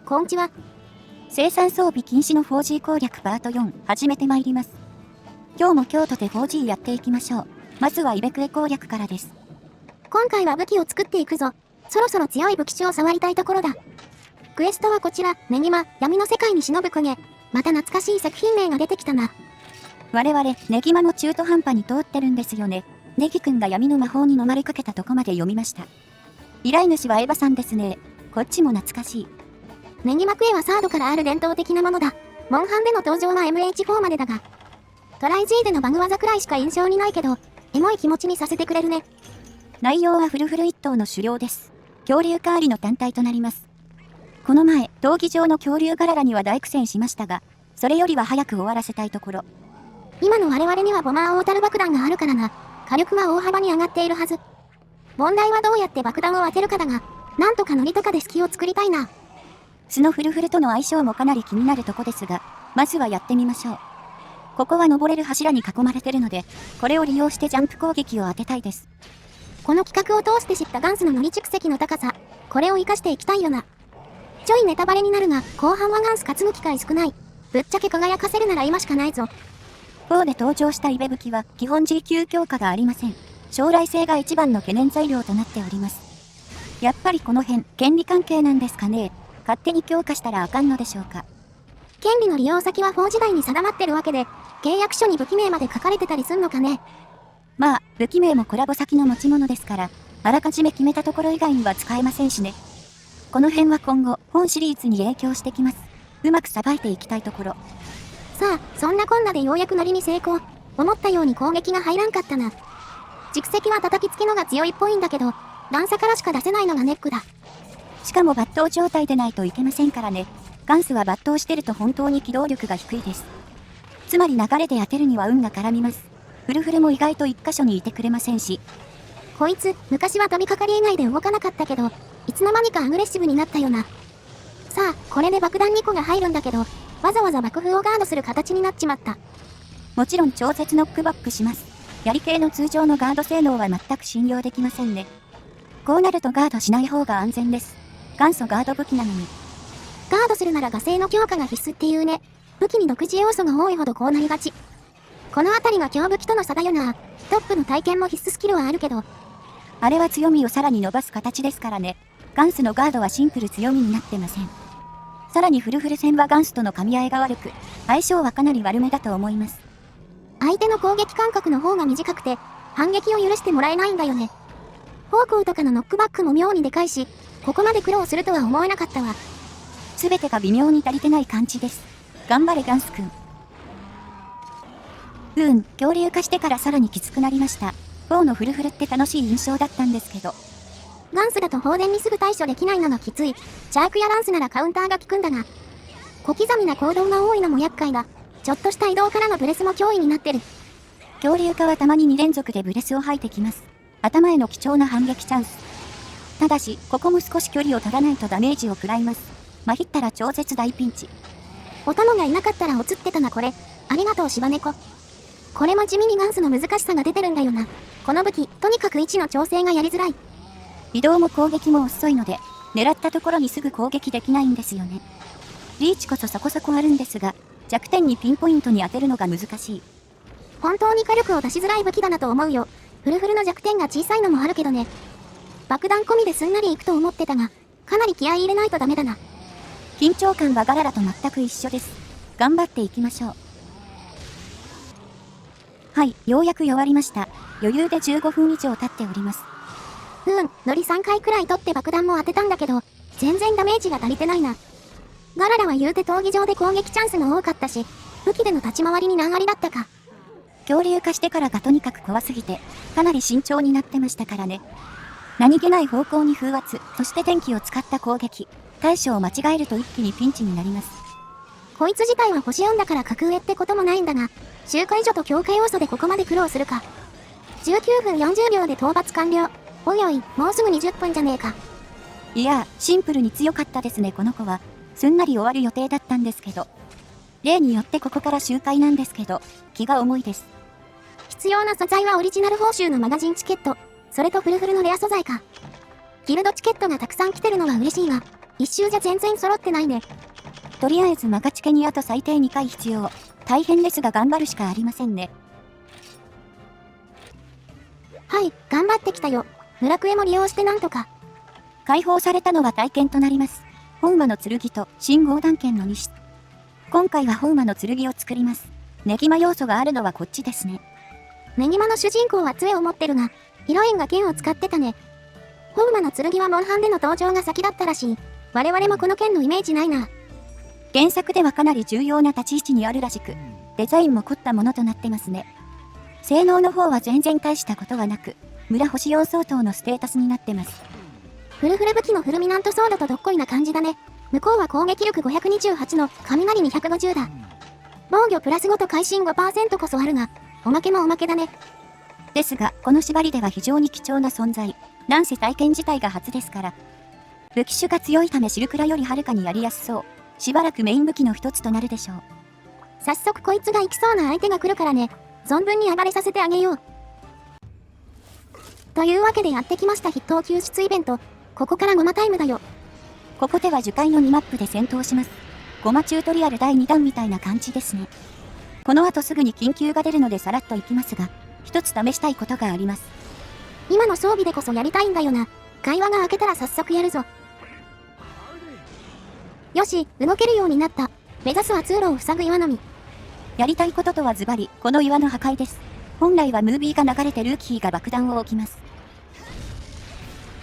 こんちは。生産装備禁止の 4G 攻略パート4始めてまいります。今日も京都で 4G やっていきましょう。まずはイベクエ攻略からです。今回は武器を作っていくぞ。そろそろ強い武器種を触りたいところだ。クエストはこちら、ネギマ、闇の世界に忍ぶ影。また懐かしい作品名が出てきたな。我々、ネギマも中途半端に通ってるんですよね。ネギくんが闇の魔法に飲まれかけたとこまで読みました。依頼主はエヴァさんですね。こっちも懐かしい。ネギマクエはサードからある伝統的なものだ。モンハンでの登場は MH4 までだが。トライ G でのバグ技くらいしか印象にないけど、エモい気持ちにさせてくれるね。内容はフルフル一頭の狩猟です。恐竜カーリの単体となります。この前、闘技場の恐竜ガララには大苦戦しましたが、それよりは早く終わらせたいところ。今の我々にはボマーオータル爆弾があるからな。火力は大幅に上がっているはず。問題はどうやって爆弾を当てるかだが、なんとかノリとかで隙を作りたいな。スノフルフルとの相性もかなり気になるとこですが、まずはやってみましょう。ここは登れる柱に囲まれてるので、これを利用してジャンプ攻撃を当てたいです。この企画を通して知ったガンスのノリ蓄積の高さ、これを活かしていきたいよな。ちょいネタバレになるが、後半はガンス担ぐ機会少ない。ぶっちゃけ輝かせるなら今しかないぞ。4で登場したイベ武器は基本 G 級強化がありません。将来性が一番の懸念材料となっております。やっぱりこの辺、権利関係なんですかね。勝手に強化したらあかんのでしょうか。権利の利用先は4時代に定まってるわけで、契約書に武器名まで書かれてたりすんのかね。まあ、武器名もコラボ先の持ち物ですから、あらかじめ決めたところ以外には使えませんしね。この辺は今後、本シリーズに影響してきます。うまくさばいていきたいところ。さあ、そんなこんなでようやくノリに成功。思ったように攻撃が入らんかったな。蓄積は叩きつけのが強いっぽいんだけど、段差からしか出せないのがネックだ。しかも抜刀状態でないといけませんからね。ガンスは抜刀してると本当に機動力が低いです。つまり流れで当てるには運が絡みます。フルフルも意外と一箇所にいてくれませんし。こいつ、昔は飛びかかり以外で動かなかったけど、いつの間にかアグレッシブになったよな。さあ、これで爆弾2個が入るんだけど、わざわざ爆風をガードする形になっちまった。もちろん超絶ノックバックします。やり系の通常のガード性能は全く信用できませんね。こうなるとガードしない方が安全です。元祖ガード武器なのに。ガードするなら画性の強化が必須っていうね。武器に独自要素が多いほどこうなりがち。このあたりが強武器との差だよな。トップの体験も必須スキルはあるけど。あれは強みをさらに伸ばす形ですからね。ガンスのガードはシンプル強みになってません。さらにフルフル戦はガンスとの噛み合いが悪く、相性はかなり悪めだと思います。相手の攻撃間隔の方が短くて、反撃を許してもらえないんだよね。方向とかのノックバックも妙にでかいし、ここまで苦労するとは思えなかったわ。すべてが微妙に足りてない感じです。頑張れガンスくん。恐竜化してからさらにきつくなりました。4のフルフルって楽しい印象だったんですけど。ガンスだと放電にすぐ対処できないのがきつい。チャークやランスならカウンターが効くんだが。小刻みな行動が多いのも厄介だ。ちょっとした移動からのブレスも脅威になってる。恐竜化はたまに2連続でブレスを吐いてきます。頭への貴重な反撃チャンス。ただし、ここも少し距離を取らないとダメージを食らいます。まひったら超絶大ピンチ。お供がいなかったらおつってたなこれ。ありがとう芝猫。これも地味にガンスの難しさが出てるんだよな。この武器、とにかく位置の調整がやりづらい。移動も攻撃も遅いので、狙ったところにすぐ攻撃できないんですよね。リーチこそそこそこあるんですが、弱点にピンポイントに当てるのが難しい。本当に火力を出しづらい武器だなと思うよ。フルフルの弱点が小さいのもあるけどね。爆弾込みですんなりいくと思ってたが、かなり気合い入れないとダメだな。緊張感はガララと全く一緒です。頑張っていきましょう。はい、ようやく弱りました。余裕で15分以上経っております。ノリ3回くらい取って爆弾も当てたんだけど、全然ダメージが足りてないな。ガララは言うて闘技場で攻撃チャンスも多かったし、武器での立ち回りに難ありだったか。恐竜化してからがとにかく怖すぎて、かなり慎重になってましたからね。何気ない方向に風圧、そして天気を使った攻撃。対処を間違えると一気にピンチになります。こいつ自体は星4だから格上ってこともないんだが、周回所と強化要素でここまで苦労するか。19分40秒で討伐完了。おいおい、もうすぐ20分じゃねえか。いやシンプルに強かったですねこの子は。すんなり終わる予定だったんですけど。例によってここから周回なんですけど、気が重いです。必要な素材はオリジナル報酬のマガジンチケット。それとフルフルのレア素材か。ギルドチケットがたくさん来てるのは嬉しいが、一周じゃ全然揃ってないね。とりあえずマガチケにあと最低2回必要。大変ですが頑張るしかありませんね。はい、頑張ってきたよ。村クエも利用してなんとか。解放されたのは体験となります。本馬の剣と新合断剣の2種。今回は本馬の剣を作ります。ネギマ要素があるのはこっちですね。ネギマの主人公は杖を持ってるが、ヒロインが剣を使ってたね。本馬の剣はモンハンでの登場が先だったらしい。我々もこの剣のイメージないな。原作ではかなり重要な立ち位置にあるらしく、デザインも凝ったものとなってますね。性能の方は全然大したことはなく、村星4相当のステータスになってます。フルフル武器のフルミナントソードとどっこいな感じだね。向こうは攻撃力528の雷250だ。防御プラス5と会心 5% こそあるが、おまけもおまけだね。ですが、この縛りでは非常に貴重な存在。なんせ体験自体が初ですから。武器種が強いためシルクラよりはるかにやりやすそう。しばらくメイン武器の一つとなるでしょう。早速こいつが行きそうな相手が来るからね。存分に暴れさせてあげよう。というわけでやってきました筆頭救出イベント。ここからゴマタイムだよ。ここでは樹海の2マップで戦闘します。ゴマチュートリアル第2弾みたいな感じですね。この後すぐに緊急が出るのでさらっといきますが、一つ試したいことがあります。今の装備でこそやりたいんだよな。会話が明けたら早速やるぞ。よし、動けるようになった。目指すは通路を塞ぐ岩のみ。やりたいこととはズバリ、この岩の破壊です。本来はムービーが流れてルーキーが爆弾を置きます。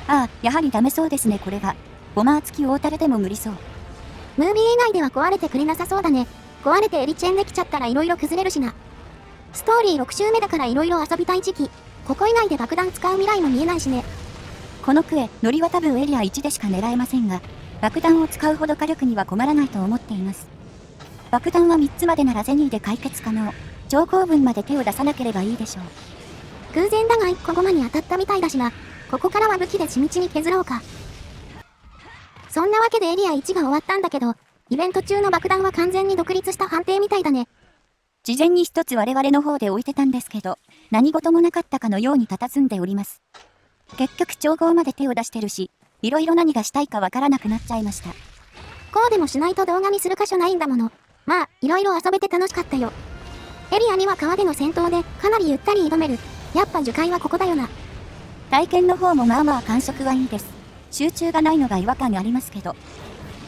ああ、やはりダメそうですねこれは。ゴマー付き大樽でも無理そう。ムービー以外では壊れてくれなさそうだね。壊れてエリチェンできちゃったら色々崩れるしな。ストーリー6周目だから色々遊びたい時期。ここ以外で爆弾使う未来も見えないしね。このクエ、ノリは多分エリア1でしか狙えませんが、爆弾を使うほど火力には困らないと思っています。爆弾は3つまでならゼニーで解決可能。超高分まで手を出さなければいいでしょう。偶然だが1個ゴマに当たったみたいだしな。ここからは武器で地道に削ろうか。そんなわけでエリア1が終わったんだけど、イベント中の爆弾は完全に独立した判定みたいだね。事前に一つ我々の方で置いてたんですけど、何事もなかったかのように佇んでおります。結局調合まで手を出してるし、いろいろ何がしたいかわからなくなっちゃいました。こうでもしないと動画にする箇所ないんだもの。まあ、いろいろ遊べて楽しかったよ。エリア2は川での戦闘でかなりゆったり挑める。やっぱ樹海はここだよな。体験の方もまあまあ感触はいいです。集中がないのが違和感ありますけど。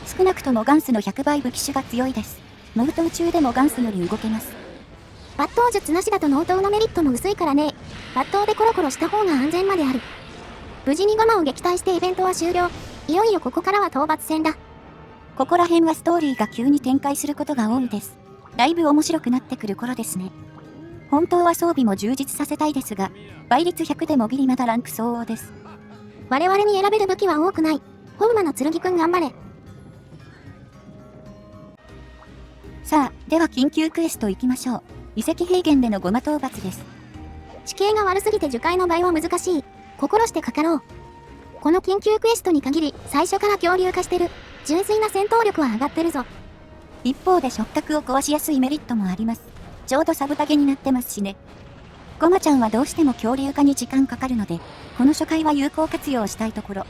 少なくともガンスの100倍武器種が強いです。無刀中でもガンスより動けます。抜刀術なしだと納刀のメリットも薄いからね。抜刀でコロコロした方が安全まである。無事にゴマを撃退してイベントは終了。いよいよここからは討伐戦だ。ここら辺はストーリーが急に展開することが多いです。だいぶ面白くなってくる頃ですね。本当は装備も充実させたいですが、倍率100でもギリまだランク相応です。我々に選べる武器は多くない。ホウマの剣くん頑張れ。さあ、では緊急クエスト行きましょう。遺跡平原でのゴマ討伐です。地形が悪すぎて樹海の場合は難しい。心してかかろう。この緊急クエストに限り、最初から恐竜化してる。純粋な戦闘力は上がってるぞ。一方で触覚を壊しやすいメリットもあります。ちょうどサブタゲになってますしね。ゴマちゃんはどうしても恐竜化に時間かかるので、この初回は有効活用したいところ。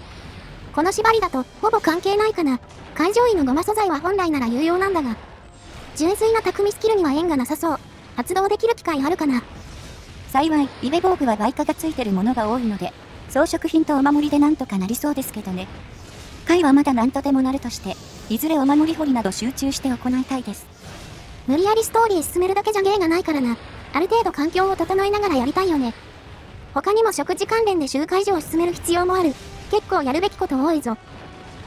この縛りだと、ほぼ関係ないかな。海上位のゴマ素材は本来なら有用なんだが。純粋な匠スキルには縁がなさそう。発動できる機会あるかな。幸い、イベ防具は売価がついてるものが多いので、装飾品とお守りでなんとかなりそうですけどね。回はまだなんとでもなるとして、いずれお守り掘りなど集中して行いたいです。無理やりストーリー進めるだけじゃ芸がないからな。ある程度環境を整えながらやりたいよね。他にも食事関連で集会所を進める必要もある。結構やるべきこと多いぞ。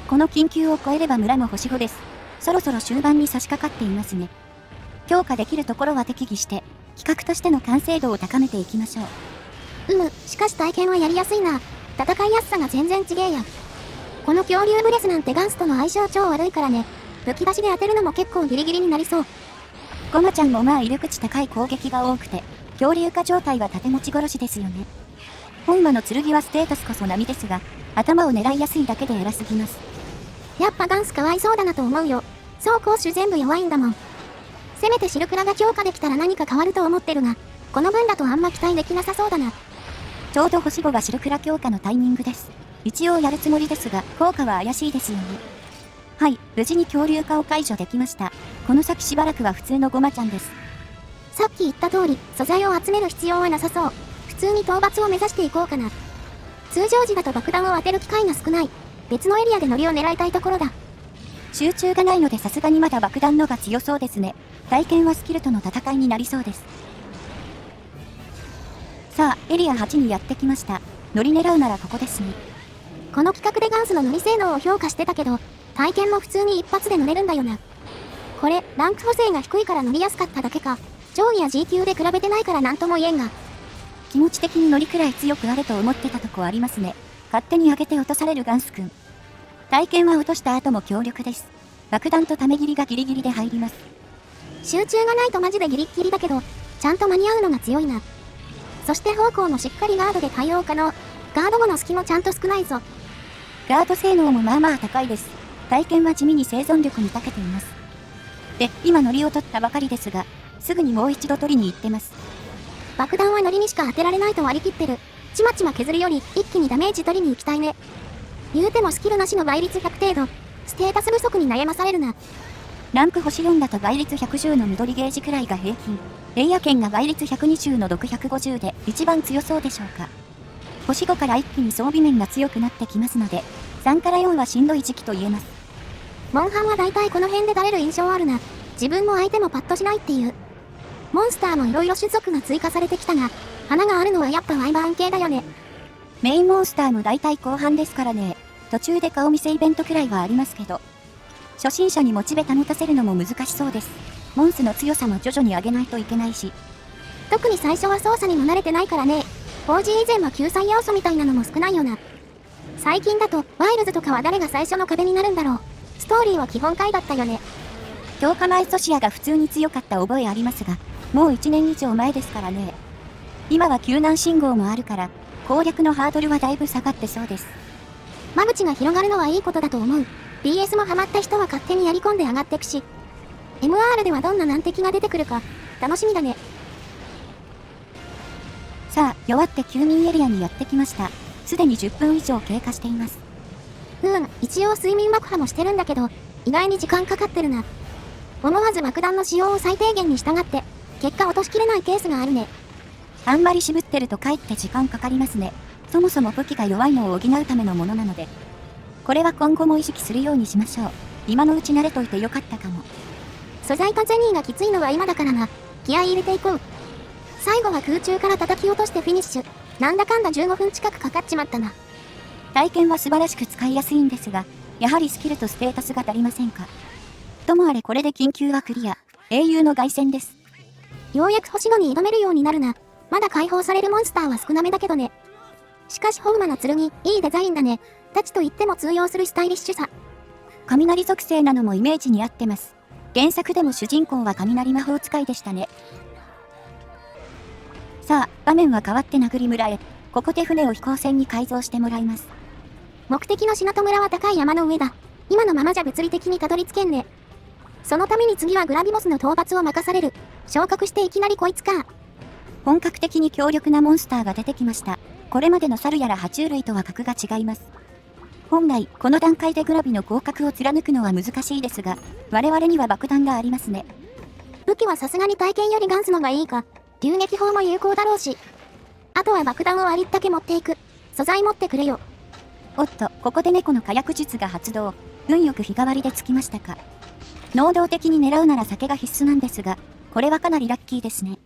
この緊急を超えれば村も星5です。そろそろ終盤に差し掛かっていますね。強化できるところは適宜して、企画としての完成度を高めていきましょう。しかし体験はやりやすいな。戦いやすさが全然違えや。この恐竜ブレスなんてガンスとの相性超悪いからね。武器出しで当てるのも結構ギリギリになりそう。ゴマちゃんもまあ威力値高い攻撃が多くて、恐竜化状態は盾持ち殺しですよね。本馬の剣はステータスこそ並ですが、頭を狙いやすいだけで偉すぎます。やっぱガンスかわいそうだなと思うよ。走攻守全部弱いんだもん。せめてシルクラが強化できたら何か変わると思ってるが、この分だとあんま期待できなさそうだな。ちょうど星5がシルクラ強化のタイミングです。一応やるつもりですが、効果は怪しいですよね。はい、無事に恐竜化を解除できました。この先しばらくは普通のゴマちゃんです。さっき言った通り、素材を集める必要はなさそう。普通に討伐を目指していこうかな。通常時だと爆弾を当てる機会が少ない。別のエリアでノリを狙いたいところだ。集中がないのでさすがにまだ爆弾のが強そうですね。体験はスキルとの戦いになりそうです。さあ、エリア8にやってきました。ノリ狙うならここですね。この企画でガンスのノリ性能を評価してたけど、体験も普通に一発で乗れるんだよな。これ、ランク補正が低いから乗りやすかっただけか。上位や G 級で比べてないからなんとも言えんが。気持ち的にノリくらい強くあれと思ってたとこありますね。勝手に上げて落とされるガンスくん。体験は落とした後も強力です。爆弾とため切りがギリギリで入ります。集中がないとマジでギリッギリだけど、ちゃんと間に合うのが強いな。そして方向もしっかりガードで対応可能。ガード後の隙もちゃんと少ないぞ。ガード性能もまあまあ高いです。体験は地味に生存力に長けています。で、今ノリを取ったばかりですが、すぐにもう一度取りに行ってます。爆弾はノリにしか当てられないと割り切ってる。ちまちま削るより一気にダメージ取りに行きたいね。言うてもスキルなしの倍率100程度。ステータス不足に悩まされるな。ランク星4だと倍率110の緑ゲージくらいが平均。レイヤ剣が倍率120の毒150で一番強そうでしょうか。星5から一気に装備面が強くなってきますので、3から4はしんどい時期と言えます。モンハンは大体この辺で垂れる印象あるな。自分も相手もパッとしないっていう。モンスターも色々種族が追加されてきたが、花があるのはやっぱワイバーン系だよね。メインモンスターも大体後半ですからね。途中で顔見せイベントくらいはありますけど。初心者にモチベ保たせるのも難しそうです。モンスの強さも徐々に上げないといけないし。特に最初は操作にも慣れてないからね。4G 以前は救済要素みたいなのも少ないよな。最近だと、ワイルズとかは誰が最初の壁になるんだろう。ストーリーは基本回だったよね。強化前ソシアが普通に強かった覚えありますが、もう1年以上前ですからね。今は救難信号もあるから、攻略のハードルはだいぶ下がってそうです。間口が広がるのはいいことだと思う。BS もハマった人は勝手にやり込んで上がってくし。MR ではどんな難敵が出てくるか、楽しみだね。さあ、弱って休眠エリアにやってきました。すでに10分以上経過しています。一応睡眠爆破もしてるんだけど、意外に時間かかってるな。思わず爆弾の使用を最低限に従って、結果落としきれないケースがあるね。あんまり渋ってるとかえって時間かかりますね。そもそも武器が弱いのを補うためのものなので。これは今後も意識するようにしましょう。今のうち慣れといてよかったかも。素材とゼニーがきついのは今だからな。気合い入れていこう。最後は空中から叩き落としてフィニッシュ。なんだかんだ15分近くかかっちまったな。体験は素晴らしく使いやすいんですが、やはりスキルとステータスが足りませんか。ともあれこれで緊急はクリア。英雄の凱旋です。ようやく星5に挑めるようになるな。まだ解放されるモンスターは少なめだけどね。しかしホウマの剣、いいデザインだね。太刀と言っても通用するスタイリッシュさ。雷属性なのもイメージに合ってます。原作でも主人公は雷魔法使いでしたね。さあ、場面は変わって殴り村へ。ここで船を飛行船に改造してもらいます。目的の港村は高い山の上だ。今のままじゃ物理的にたどり着けんね。そのために次はグラビモスの討伐を任される。昇格していきなりこいつか。本格的に強力なモンスターが出てきました。これまでの猿やら爬虫類とは格が違います。本来、この段階でグラビの広角を貫くのは難しいですが、我々には爆弾がありますね。武器はさすがに体験よりガンスのがいいか。流撃砲も有効だろうし。あとは爆弾をありったけ持っていく。素材持ってくれよ。おっと、ここで猫の火薬術が発動。運よく日替わりでつきましたか。能動的に狙うなら酒が必須なんですが、これはかなりラッキーですね。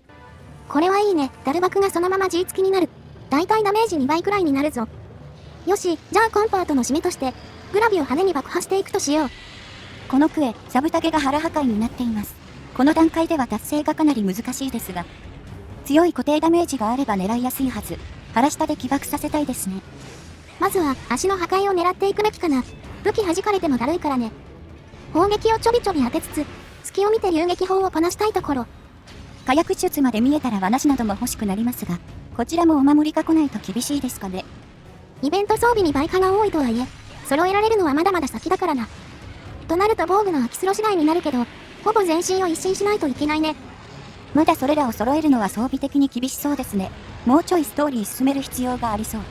これはいいね。ダルバクがそのまま G 付きになる。だいたいダメージ2倍くらいになるぞ。よし、じゃあコンパートの締めとして、グラビを羽に爆破していくとしよう。このクエ、サブタゲが腹破壊になっています。この段階では達成がかなり難しいですが、強い固定ダメージがあれば狙いやすいはず。腹下で起爆させたいですね。まずは足の破壊を狙っていくべきかな。武器弾かれてもだるいからね。砲撃をちょびちょび当てつつ、隙を見て流撃砲をこなしたいところ。火薬術まで見えたら罠師なども欲しくなりますが、こちらもお守りが来ないと厳しいですかね。イベント装備に倍化が多いとはいえ、揃えられるのはまだまだ先だからな。となると防具の空きスロ次第になるけど、ほぼ全身を一新しないといけないね。まだそれらを揃えるのは装備的に厳しそうですね。もうちょいストーリー進める必要がありそう。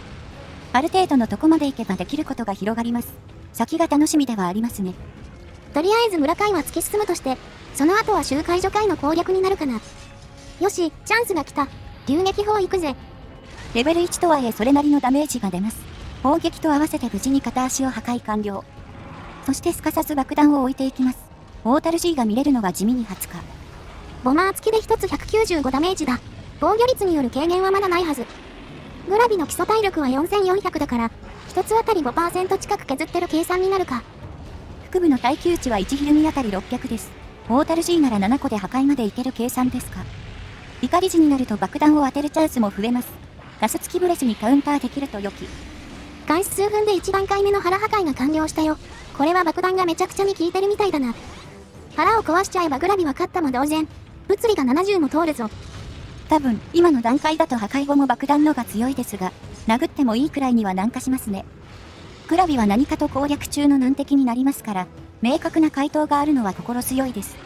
ある程度のとこまで行けばできることが広がります。先が楽しみではありますね。とりあえず村会は突き進むとして、その後は周回除回の攻略になるかな。よし、チャンスが来た。流撃砲行くぜ。レベル1とはいえそれなりのダメージが出ます。砲撃と合わせて無事に片足を破壊完了。そしてすかさず爆弾を置いていきます。オータル G が見れるのが地味に初か。ボマー付きで1つ195ダメージだ。防御率による軽減はまだないはず。グラビの基礎体力は4400だから、1つあたり 5% 近く削ってる計算になるか。腹部の耐久値は1ヒルミあたり600です。オータル G なら7個で破壊までいける計算ですか。怒り時になると爆弾を当てるチャンスも増えます。ガス付きブレスにカウンターできると良き。開始数分で1段階目の腹破壊が完了したよ。これは爆弾がめちゃくちゃに効いてるみたいだな。腹を壊しちゃえばグラビは勝ったも同然。物理が70も通るぞ。多分、今の段階だと破壊後も爆弾のが強いですが、殴ってもいいくらいには軟化しますね。グラビは何かと攻略中の難敵になりますから、明確な回答があるのは心強いです。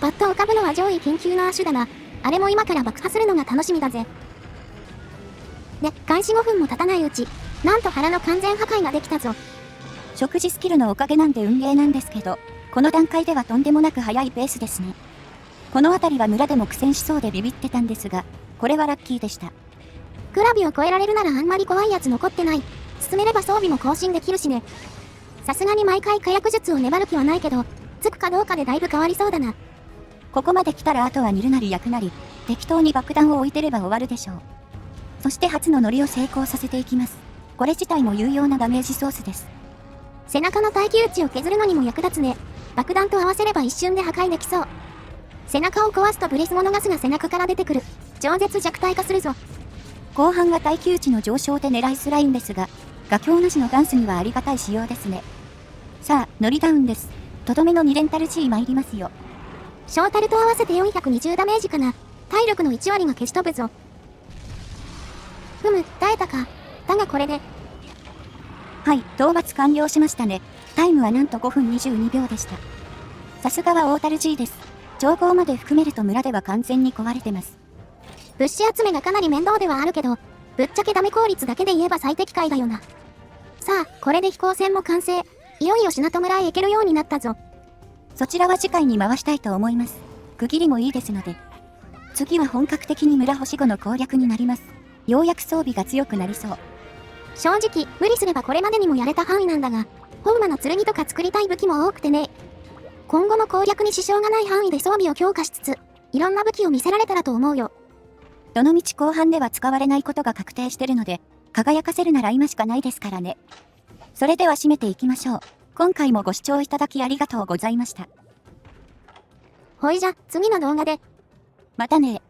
パッと浮かぶのは上位緊急の亜種だな。あれも今から爆破するのが楽しみだぜ。で、開始5分も経たないうち、なんと腹の完全破壊ができたぞ。食事スキルのおかげなんで運ゲーなんですけど、この段階ではとんでもなく速いペースですね。この辺りは村でも苦戦しそうでビビってたんですが、これはラッキーでした。グラビを超えられるならあんまり怖いやつ残ってない。進めれば装備も更新できるしね。さすがに毎回火薬術を粘る気はないけど、つくかどうかでだいぶ変わりそうだな。ここまで来たらあとは煮るなり焼くなり、適当に爆弾を置いてれば終わるでしょう。そして初の乗りを成功させていきます。これ自体も有用なダメージソースです。背中の耐久値を削るのにも役立つね。爆弾と合わせれば一瞬で破壊できそう。背中を壊すとブレスモノガスが背中から出てくる。超絶弱体化するぞ。後半は耐久値の上昇で狙いづらいんですが、画境なしのダンスにはありがたい仕様ですね。さあ、乗りダウンです。とどめの2レンタル G 参りますよ。ショータルと合わせて420ダメージかな。体力の1割が消し飛ぶぞ。ふむ、耐えたか。だがこれで。はい、討伐完了しましたね。タイムはなんと5分22秒でした。さすがはオータル G です。情報まで含めると村では完全に壊れてます。物資集めがかなり面倒ではあるけど、ぶっちゃけダメ効率だけで言えば最適解だよな。さあ、これで飛行船も完成。いよいよ品戸村へ行けるようになったぞ。そちらは次回に回したいと思います。区切りもいいですので。次は本格的に村星5の攻略になります。ようやく装備が強くなりそう。正直、無理すればこれまでにもやれた範囲なんだが、ホウマの剣とか作りたい武器も多くてね。今後も攻略に支障がない範囲で装備を強化しつつ、いろんな武器を見せられたらと思うよ。どのみち後半では使われないことが確定してるので、輝かせるなら今しかないですからね。それでは締めていきましょう。今回もご視聴いただきありがとうございました。ほいじゃ、次の動画で。またね。